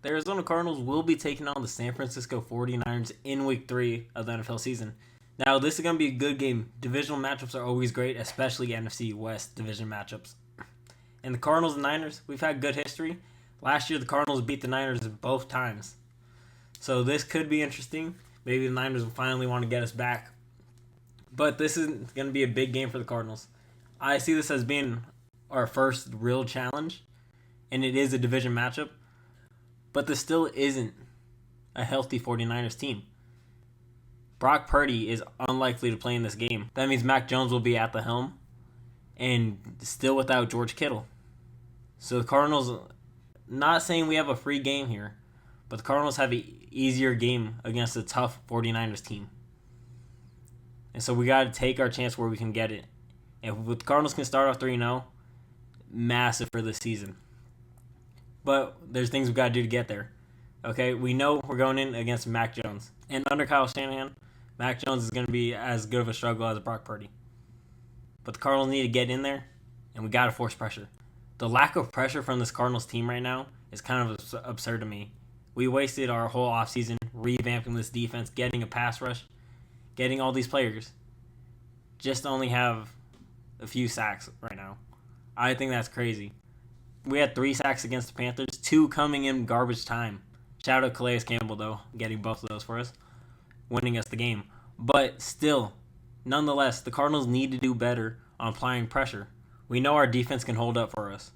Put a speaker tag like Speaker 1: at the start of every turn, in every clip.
Speaker 1: The Arizona Cardinals will be taking on the San Francisco 49ers in Week 3 of the NFL season. Now, this is going to be a good game. Divisional matchups are always great, especially NFC West division matchups. And the Cardinals and Niners, we've had good history. Last year, the Cardinals beat the Niners both times. So this could be interesting. Maybe the Niners will finally want to get us back. But this is going to be a big game for the Cardinals. I see this as being our first real challenge, and it is a division matchup. But this still isn't a healthy 49ers team. Brock Purdy is unlikely to play in this game. That means Mac Jones will be at the helm and still without George Kittle. So the Cardinals, not saying we have a free game here, but the Cardinals have an easier game against a tough 49ers team. And so we got to take our chance where we can get it. And if the Cardinals can start off 3-0, massive for this season. But there's things we've got to do to get there. Okay, we know we're going in against Mac Jones. And under Kyle Shanahan, Mac Jones is going to be as good of a struggle as Brock Purdy. But the Cardinals need to get in there, and we got to force pressure. The lack of pressure from this Cardinals team right now is kind of absurd to me. We wasted our whole offseason revamping this defense, getting a pass rush, getting all these players, just to only have a few sacks right now. I think that's crazy. We had 3 sacks against the Panthers, 2 coming in garbage time. Shout out Calais Campbell, though, getting both of those for us, winning us the game. But still, nonetheless, the Cardinals need to do better on applying pressure. We know our defense can hold up for us,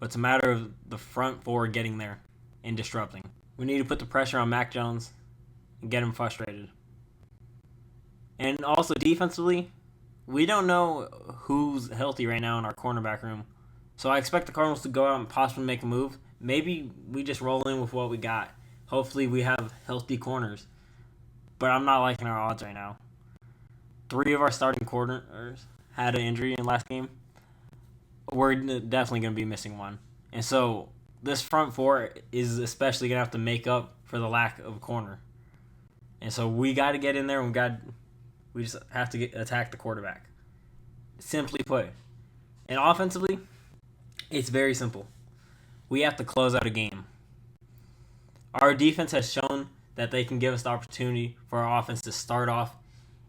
Speaker 1: but it's a matter of the front four getting there and disrupting. We need to put the pressure on Mac Jones and get him frustrated. And also defensively, we don't know who's healthy right now in our cornerback room. So I expect the Cardinals to go out and possibly make a move. Maybe we just roll in with what we got. Hopefully we have healthy corners. But I'm not liking our odds right now. 3 of our starting corners had an injury in last game. We're definitely going to be missing one. And so this front four is especially going to have to make up for the lack of a corner. And so we got to get in there and we just have to attack the quarterback. Simply put. And offensively, it's very simple. We have to close out a game. Our defense has shown that they can give us the opportunity for our offense to start off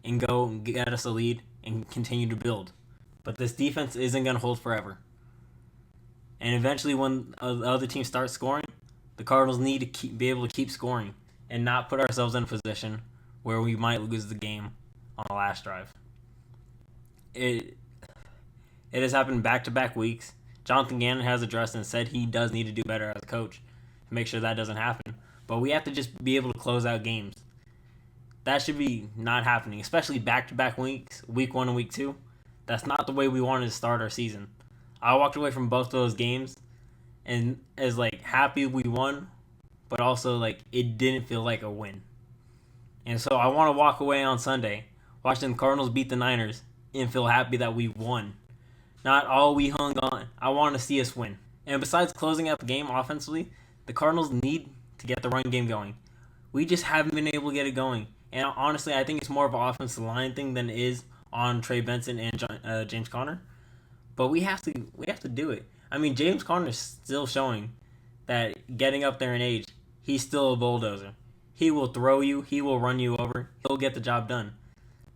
Speaker 1: and go and get us a lead and continue to build. But this defense isn't going to hold forever. And eventually when the other team starts scoring, the Cardinals need to be able to keep scoring and not put ourselves in a position where we might lose the game on the last drive. It has happened back-to-back weeks. Jonathan Gannon has addressed and said he does need to do better as a coach to make sure that doesn't happen. But we have to just be able to close out games. That should be not happening, especially back-to-back weeks, week 1 and week 2. That's not the way we wanted to start our season. I walked away from both of those games and as happy we won, but also it didn't feel like a win. And so I want to walk away on Sunday watching the Cardinals beat the Niners and feel happy that we won. Not all we hung on. I want to see us win. And besides closing out the game offensively, the Cardinals need to get the run game going. We just haven't been able to get it going. And honestly, I think it's more of an offensive line thing than it is on Trey Benson and James Conner. But we have to do it. I mean, James Conner is still showing that getting up there in age, he's still a bulldozer. He will throw you. He will run you over. He'll get the job done.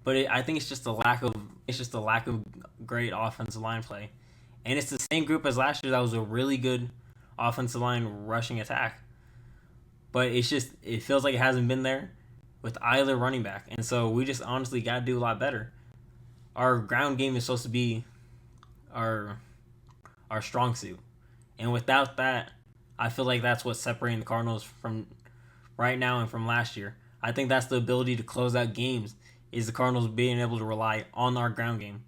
Speaker 1: But I think it's just a lack of great offensive line play. And it's the same group as last year that was a really good offensive line rushing attack. But it feels like it hasn't been there with either running back. And so we just honestly got to do a lot better. Our ground game is supposed to be our strong suit. And without that, I feel like that's what's separating the Cardinals from right now and from last year. I think that's the ability to close out games, is the Cardinals being able to rely on our ground game.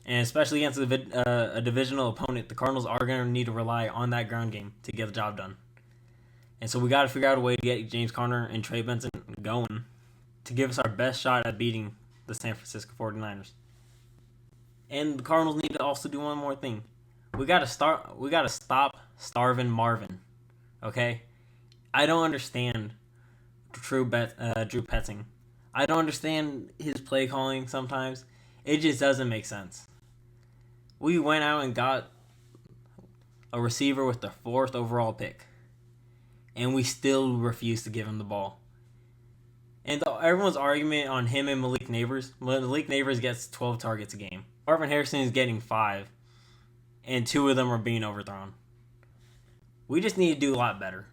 Speaker 1: And especially against a divisional opponent, the Cardinals are going to need to rely on that ground game to get the job done. And so we got to figure out a way to get James Conner and Trey Benson going to give us our best shot at beating the San Francisco 49ers. And the Cardinals need to also do one more thing. We got to stop starving Marvin. Okay? I don't understand Drew Petzing. I don't understand his play calling sometimes. It just doesn't make sense. We went out and got a receiver with the 4th overall pick. and we still refuse to give him the ball. And everyone's argument on him and Malik Neighbors gets 12 targets a game. Marvin Harrison is getting 5, and 2 of them are being overthrown. We just need to do a lot better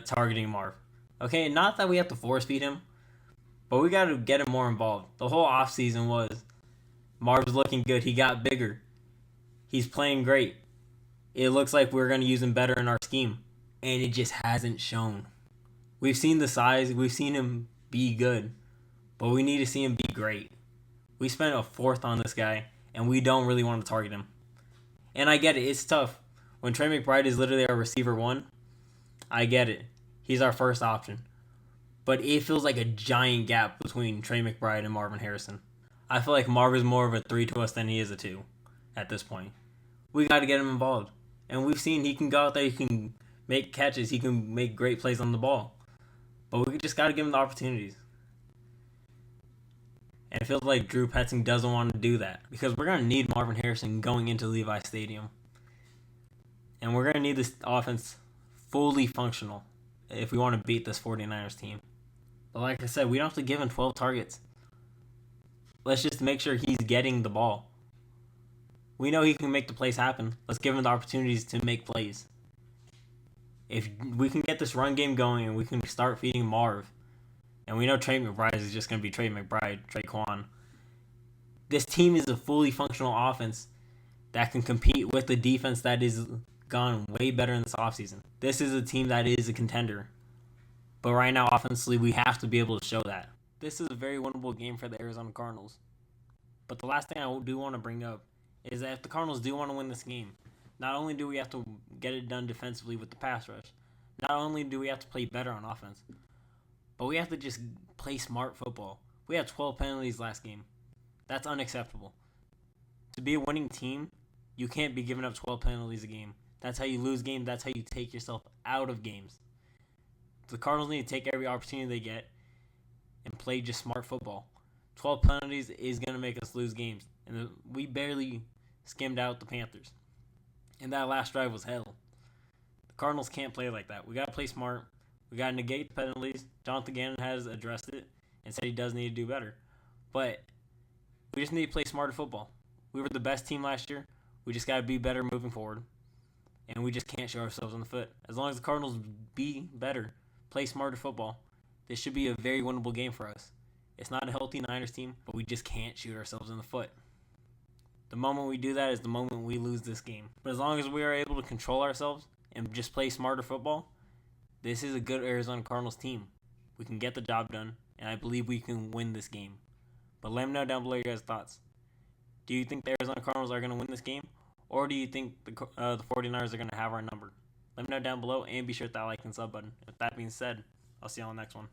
Speaker 1: targeting Marv. Okay, not that we have to force feed him, but we got to get him more involved. The whole offseason was Marv's looking good. He got bigger. He's playing great. It looks like we're going to use him better in our scheme, and it just hasn't shown. We've seen the size. We've seen him be good, but we need to see him be great. We spent a 4th on this guy, and we don't really want to target him. And I get it. It's tough. When Trey McBride is literally our receiver 1, I get it. He's our first option. But it feels like a giant gap between Trey McBride and Marvin Harrison. I feel like Marv is more of a 3 to us than he is a 2 at this point. We got to get him involved. And we've seen he can go out there, he can make catches, he can make great plays on the ball. But we just got to give him the opportunities. And it feels like Drew Petzing doesn't want to do that. Because we're going to need Marvin Harrison going into Levi Stadium. And we're going to need this offense fully functional if we want to beat this 49ers team. But like I said, we don't have to give him 12 targets. Let's just make sure he's getting the ball. We know he can make the plays happen. Let's give him the opportunities to make plays. If we can get this run game going and we can start feeding Marv, and we know Trey McBride is just going to be Trey McBride, Traquan, this team is a fully functional offense that can compete with the defense that is gone way better in this offseason. This is a team that is a contender. But right now, offensively, we have to be able to show that. This is a very winnable game for the Arizona Cardinals. But the last thing I do want to bring up is that if the Cardinals do want to win this game, not only do we have to get it done defensively with the pass rush, not only do we have to play better on offense, but we have to just play smart football. We had 12 penalties last game. That's unacceptable. To be a winning team, you can't be giving up 12 penalties a game. That's how you lose games. That's how you take yourself out of games. The Cardinals need to take every opportunity they get and play just smart football. 12 penalties is going to make us lose games. And we barely skimmed out the Panthers. And that last drive was hell. The Cardinals can't play like that. We got to play smart. We got to negate the penalties. Jonathan Gannon has addressed it and said he does need to do better. But we just need to play smarter football. We were the best team last year. We just got to be better moving forward. And we just can't shoot ourselves in the foot. As long as the Cardinals be better, play smarter football, this should be a very winnable game for us. It's not a healthy Niners team, but we just can't shoot ourselves in the foot. The moment we do that is the moment we lose this game. But as long as we are able to control ourselves and just play smarter football, this is a good Arizona Cardinals team. We can get the job done, and I believe we can win this game. But let me know down below your guys' thoughts. Do you think the Arizona Cardinals are going to win this game? Or do you think the 49ers are going to have our number? Let me know down below, and be sure to hit that like and sub button. With that being said, I'll see you on the next one.